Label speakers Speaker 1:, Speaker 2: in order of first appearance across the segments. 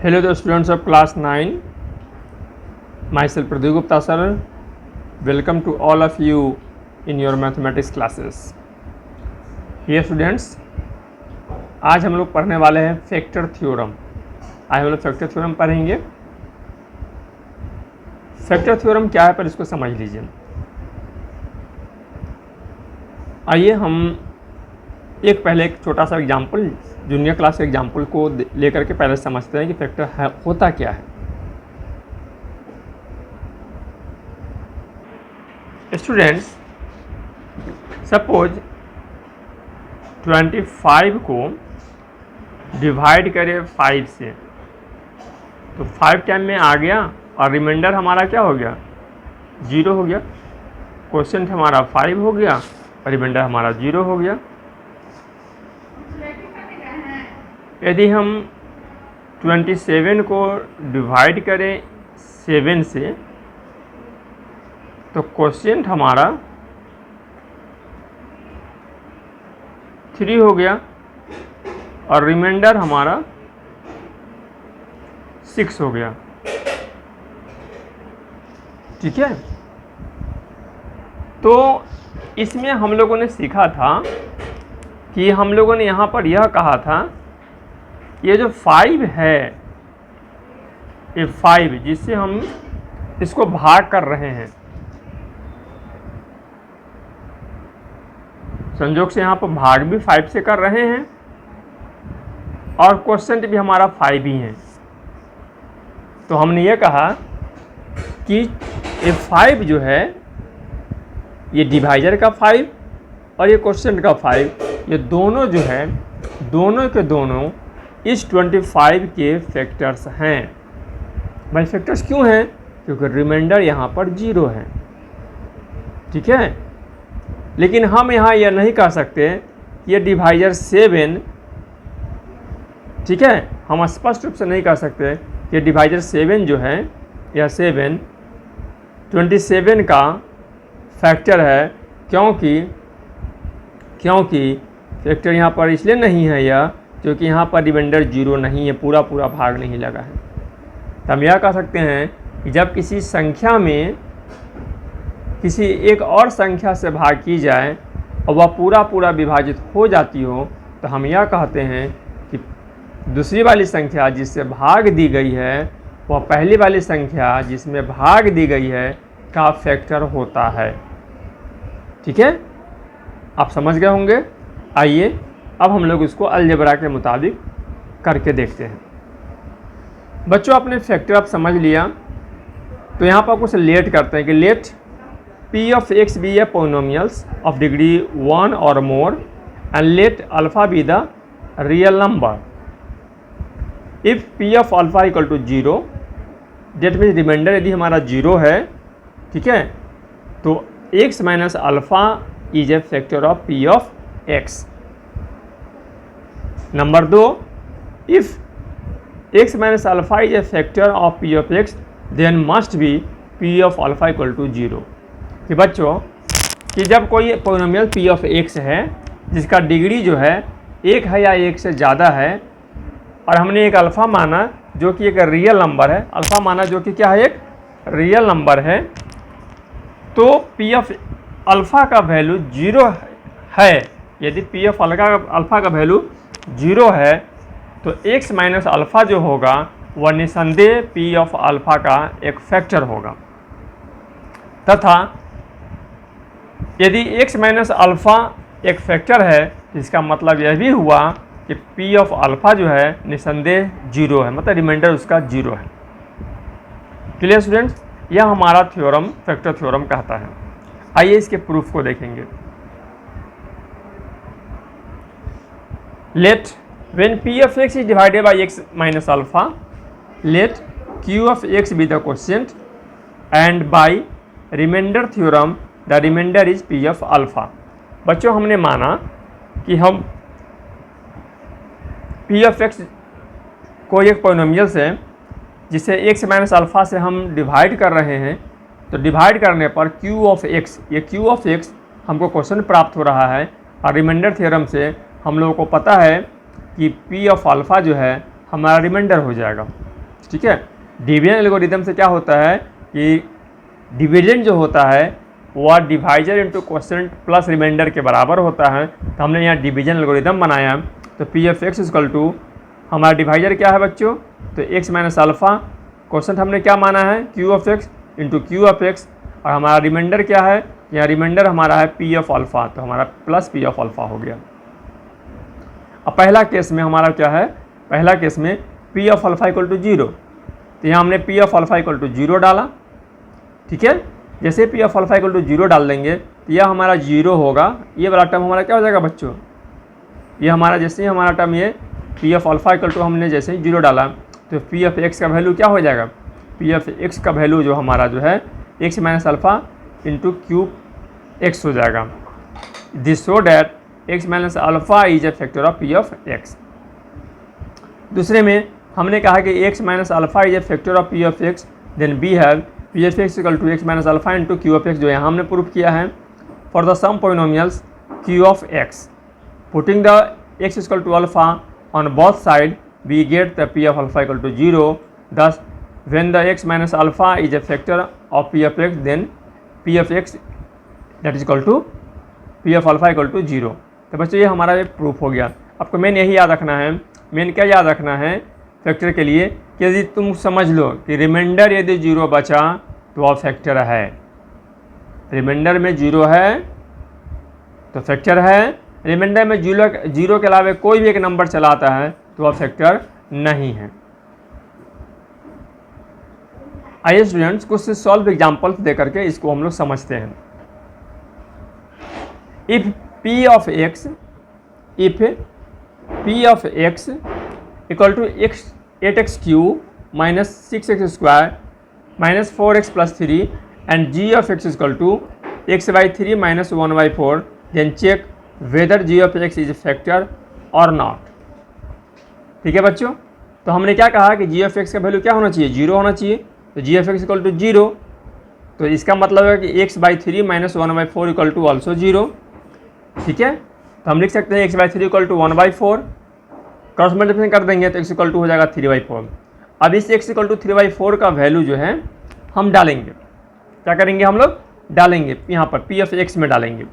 Speaker 1: Hello the students of class 9, myself Pradeep Gupta sir, welcome to all of you in your mathematics classes. Here students, आज हम लोग पढ़ने वाले हैं factor theorem. आज हम लोग फैक्टर थ्योरम पढ़ेंगे। फैक्टर थ्योरम क्या है पर इसको समझ लीजिए। आइए हम पहले एक छोटा सा एग्जाम्पल, जूनियर क्लास के एग्जाम्पल को लेकर के पहले समझते हैं कि फैक्टर होता क्या है। स्टूडेंट्स, सपोज 25 को डिवाइड करें 5 से, तो 5 टाइम में आ गया और रिमाइंडर हमारा क्या हो गया, 0 हो गया। क्वेश्चन हमारा 5 हो गया और रिमाइंडर हमारा 0 हो गया। यदि हम 27 को डिवाइड करें 7 से, तो क्वोशिएंट हमारा 3 हो गया और रिमाइंडर हमारा 6 हो गया। ठीक है, तो इसमें हम लोगों ने सीखा था कि हम लोगों ने यहाँ पर यह कहा था, ये जो 5 है, ये 5 जिससे हम इसको भाग कर रहे हैं, संयोग से यहाँ पर भाग भी 5 से कर रहे हैं और क्वोशिएंट भी हमारा 5 ही है। तो हमने ये कहा कि ये 5 जो है, ये डिवाइजर का 5 और ये क्वोशिएंट का 5, ये दोनों जो है, दोनों के दोनों इस 25 के फैक्टर्स हैं। भाई फैक्टर्स क्यों हैं? क्योंकि रिमाइंडर यहाँ पर 0 है। ठीक है, लेकिन हम यहाँ यह नहीं कह सकते ये डिवाइजर 7, ठीक है, हम स्पष्ट रूप से नहीं कह सकते ये डिवाइजर 7 जो है, यह 7 27 का फैक्टर है, क्योंकि फैक्टर यहाँ पर इसलिए नहीं है यह, क्योंकि यहाँ पर रिमाइंडर 0 नहीं है, पूरा भाग नहीं लगा है। तो हम यह कह सकते हैं कि जब किसी संख्या में किसी एक और संख्या से भाग की जाए और वह पूरा विभाजित हो जाती हो, तो हम यह कहते हैं कि दूसरी वाली संख्या जिससे भाग दी गई है, वह पहली वाली संख्या जिसमें भाग दी गई है का फैक्टर होता है। ठीक है, आप समझ गए होंगे। आइए अब हम लोग इसको अलजेब्रा के मुताबिक करके देखते हैं। बच्चों, अपने फैक्टर आप समझ लिया, तो यहाँ पर कुछ लेट करते हैं कि late p of x be a polynomials of degree 1 or more and let alpha be the real number. If p of alpha equal to 0, that means reminder यदि हमारा 0 है, ठीक है, तो x minus alpha is a factor of p of x. Number 2, if x minus alpha is a factor of p of x, then must be p of alpha equal to 0. कि बच्चों, कि जब कोई पॉलिनोमियल p of x है जिसका degree जो है 1 है या 1 से ज़्यादा है, और हमने एक अल्फ़ा माना जो कि एक रियल नंबर है, अल्फ़ा माना जो कि क्या है, एक रियल नंबर है, तो p of अल्फ़ा का वैल्यू 0 है। यदि p of अल्फ़ा का वैल्यू 0 है, तो x माइनस अल्फ़ा जो होगा वह निसंदेह p of अल्फ़ा का एक फैक्टर होगा। तथा यदि x माइनस अल्फ़ा एक फैक्टर है, इसका मतलब यह भी हुआ कि p of अल्फ़ा जो है निसंदेह 0 है, मतलब रिमाइंडर उसका 0 है। क्लियर स्टूडेंट्स, यह हमारा थ्योरम फैक्टर थ्योरम कहता है। आइए इसके प्रूफ को देखेंगे। Let when p of x is divided by x minus alpha, let q of x be the quotient and by remainder theorem the remainder is p of alpha. बच्चों, हमने माना कि हम p of x को एक polynomial से जिसे x minus alpha से हम डिवाइड कर रहे हैं, तो डिवाइड करने पर q of x, ये q of x हमको क्वेश्चन प्राप्त हो रहा है, और रिमाइंडर थ्योरम से हम लोगों को पता है कि p of अल्फ़ा जो है हमारा रिमाइंडर हो जाएगा। ठीक है। डिवीजन एल्गोरिदम से क्या होता है कि डिवीजन जो होता है वह divisor into quotient plus reminder के बराबर होता है। तो हमने यहाँ डिवीजन एल्गोरिदम बनाया। तो P of x equal to, हमारा डिवाइजर क्या है बच्चों, तो एक्स माइनस अल्फ़ा, क्वोशिएंट हमने क्या माना है Q of x into Q of x, और हमारा रिमाइंडर क्या है, यहाँ रिमाइंडर हमारा है पी ऑफ अल्फ़ा, तो हमारा प्लस पी ऑफ अल्फ़ा हो गया। अब पहला केस में हमारा क्या है, पहला केस में P of alpha equal to 0, तो यहाँ हमने P of alpha equal to 0 डाला। ठीक है, जैसे P of alpha equal to 0 डाल देंगे तो यह हमारा 0 होगा, ये वाला टर्म हमारा क्या हो जाएगा बच्चों, ये हमारा जैसे ही हमारा टर्म ये P of alpha equal to हमने जैसे ही 0 डाला तो पी ऑफ एक्स का वैल्यू क्या हो जाएगा, पी ऑफ एक्स का वैल्यू जो हमारा जो है x minus alpha into cube x हो जाएगा। This so that x minus alpha is a factor of P of x. दूसरे में हमने कहा कि x minus alpha is a factor of P of x, then B have P of x equal to x minus alpha into Q of x, जो यहाँ हमने proof किया है for the sum polynomials Q of x, putting the x equal to alpha on both side we get the p of alpha equal to 0. Thus when the x minus alpha is a factor of p of x, then p of x that is equal to p of alpha equal to 0. तो बच्चों ये हमारा ये proof हो गया। आपको main यही याद रखना है, मेन क्या याद रखना है फैक्टर के लिए कि यदि तुम समझ लो कि रिमाइंडर यदि 0 बचा तो वह फैक्टर है, रिमाइंडर में 0 है तो फैक्टर है, रिमाइंडर में 0 के अलावा कोई भी एक नंबर चलाता है तो वह फैक्टर नहीं है। आइए स्टूडेंट्स कुछ सॉल्व एग्जांपल्स दे करके इसको हम लोग समझते हैं। If P of x equal to x 8x cube minus 6x square minus 4x plus 3 and G of x equal to x/3 minus 1/4, then check whether G of x is factor और not. ठीक है बच्चों, तो हमने क्या कहा कि G of x का वैल्यू क्या होना चाहिए, 0 होना चाहिए। तो G of x equal to 0, तो इसका मतलब है कि x/3 minus 1/4 equal to also 0। ठीक है, तो हम लिख सकते हैं x/3 equal to 1/4, cross multiplication कर देंगे तो x इक्वल टू हो जाएगा 3/4। अब इस x इक्वल टू 3/4 का वैल्यू जो है हम डालेंगे, क्या करेंगे हम लोग डालेंगे यहाँ पर पी ऑफ एक्स में डालेंगे।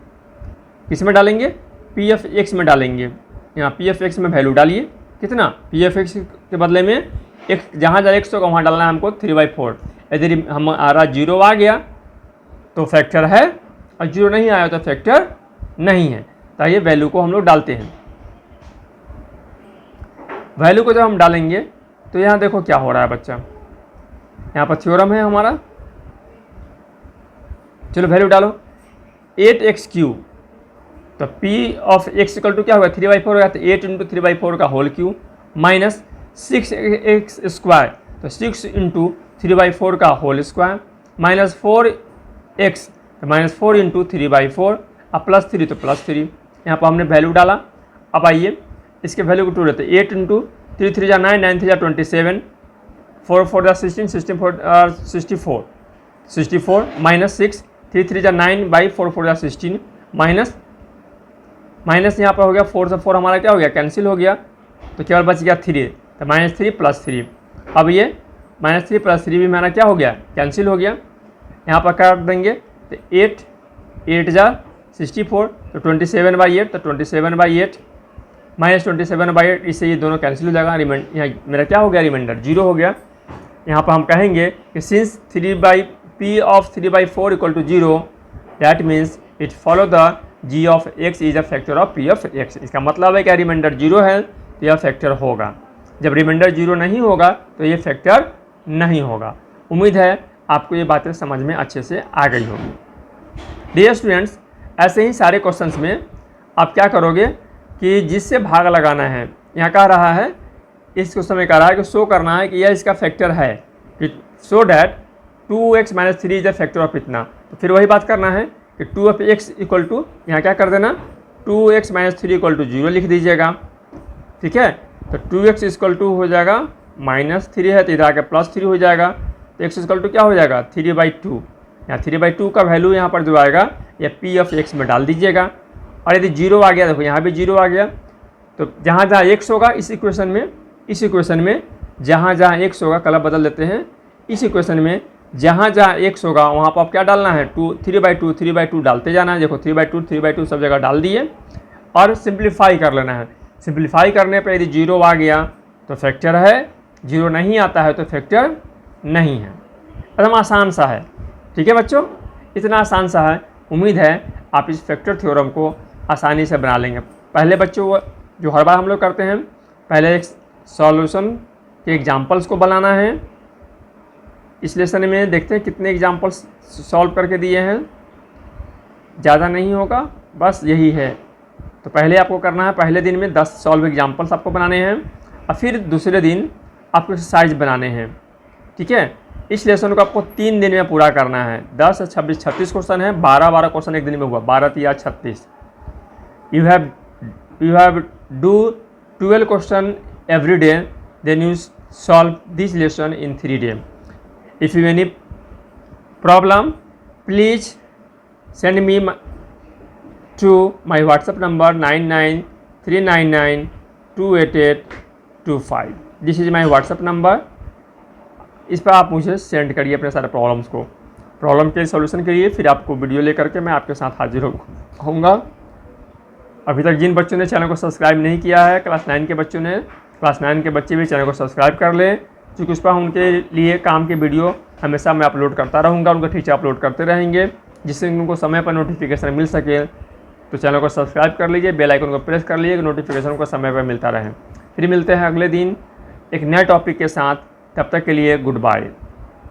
Speaker 1: किस में डालेंगे, पी ऑफ एक्स में डालेंगे। यहाँ पी ऑफ एक्स में वैल्यू डालिए कितना, पी ऑफ एक्स के बदले में एक जहाँ जहाँ 100 का वहाँ डालना है हमको 3/4। यदि हमारा 0 आ गया तो फैक्टर है और 0 नहीं आया तो फैक्टर नहीं है। तो ये वैल्यू को हम लोग डालते हैं। वैल्यू को जब हम डालेंगे तो यहाँ देखो क्या हो रहा है बच्चा, यहाँ पर थ्योरम है हमारा। चलो वैल्यू डालो 8x क्यूब, तो P of x equal to क्या होगा 3/4 होगा, तो 8 इंटू 3/4 का whole cube minus 6x square, तो 6 इंटू 3/4 का होल स्क्वायर माइनस 4x, तो माइनस 4 इंटू 3/4 अब प्लस 3 तो प्लस 3। यहाँ पर हमने वैल्यू डाला। अब आइए इसके वैल्यू को टू लेते हैं, 8 इंटू 3 3 9 9 3 27 4 4 16 64 64 माइनस 6 3 3 9 बाई 4 4 16 माइनस यहाँ पर हो गया 4 से 4 हमारा क्या हो गया कैंसिल हो गया, तो केवल बच गया 3, तो -3 प्लस 3। अब ये -3 प्लस 3 भी हमारा क्या हो गया कैंसिल हो गया। यहाँ पर काट देंगे तो 8 8 जा 64, तो 27/8, तो 27/8 माइनस 27/8, इससे ये दोनों कैंसिल हो जाएगा। यहाँ मेरा क्या हो गया रिमाइंडर 0 हो गया। यहाँ पर हम कहेंगे कि since P of 3/4 equal to 0, that means it follow the G of x is a factor of P of x. इसका मतलब है कि रिमाइंडर 0 है तो यह फैक्टर होगा, जब रिमाइंडर 0 नहीं होगा तो ये फैक्टर नहीं होगा। उम्मीद है आपको ये बातें समझ में अच्छे से आ गई होगी। डियर स्टूडेंट्स, ऐसे ही सारे क्वेश्चंस में आप क्या करोगे कि जिससे भाग लगाना है, यहाँ कह रहा है इस क्वेश्चन में कह रहा है कि शो करना है कि यह इसका फैक्टर है, कि so that 2x - 3 is a factor of इतना। तो फिर वही बात करना है कि 2 ऑफ x इक्वल टू यहाँ क्या कर देना 2x - 3 इक्वल टू 0 लिख दीजिएगा। ठीक है, तो 2x इक्वल टू हो जाएगा -3 है तो इधर आके +3 हो जाएगा, तो x इक्वल टू क्या हो जाएगा 3/2। यहाँ 3/2 का वैल्यू यहाँ पर जो आएगा या p ऑफ x में डाल दीजिएगा। और यदि 0 आ गया, देखो यहाँ भी 0 आ गया, तो जहाँ जहाँ x होगा इस इक्वेशन में जहाँ जहाँ x होगा कलर बदल देते हैं। इस इक्वेशन में जहाँ जहाँ x होगा वहाँ पर आप क्या डालना है, 3/2 डालते जाना है। देखो 3/2 सब जगह डाल दिए और सिंप्लीफाई कर लेना है। सिंप्लीफाई करने पर यदि 0 आ गया तो फैक्टर है, 0 नहीं आता है तो फैक्टर नहीं है। एकदम आसान सा है। ठीक है बच्चों, इतना आसान सा है। उम्मीद है आप इस फैक्टर थ्योरम को आसानी से बना लेंगे। पहले बच्चों वो जो हर बार हम लोग करते हैं, पहले एक सॉल्यूशन के एग्जांपल्स को बनाना है। इस लेसन में देखते हैं कितने एग्जांपल्स सॉल्व करके दिए हैं, ज़्यादा नहीं होगा, बस यही है। तो पहले आपको करना है, पहले दिन में 10 सॉल्व एग्जांपल्स आपको बनाने हैं और फिर दूसरे दिन आपको एक्सरसाइज बनाने हैं। ठीक है, इस लेसन को आपको 3 दिन में पूरा करना है। 10, 26, 36 क्वेश्चन है, 12 क्वेश्चन एक दिन में हुआ, 12 या 36। You have do 12 question every day, then you solve this lesson in 3 day. If you any problem please send me to my WhatsApp number 9939928825। This is my WhatsApp number. इस पर आप मुझे सेंड करिए अपने सारे प्रॉब्लम्स को। Problem के solution के लिए फिर आपको वीडियो लेकर के मैं आपके साथ हाजिर होऊंगा। अभी तक जिन बच्चों ने चैनल को सब्सक्राइब नहीं किया है, क्लास 9 के बच्चों ने, क्लास 9 के बच्चे भी चैनल को सब्सक्राइब कर लें, क्योंकि उस पर उनके लिए काम के वीडियो हमेशा मैं अपलोड करता रहूँगा, उनका टीचर अपलोड करते रहेंगे, जिससे उनको समय पर नोटिफिकेशन मिल सके। तो चैनल को सब्सक्राइब कर लीजिए, बेल आइकन को प्रेस कर लीजिए कि नोटिफिकेशन को समय पर मिलता रहे। फिर मिलते हैं अगले दिन एक नए टॉपिक के साथ। तब तक के लिए गुड बाय।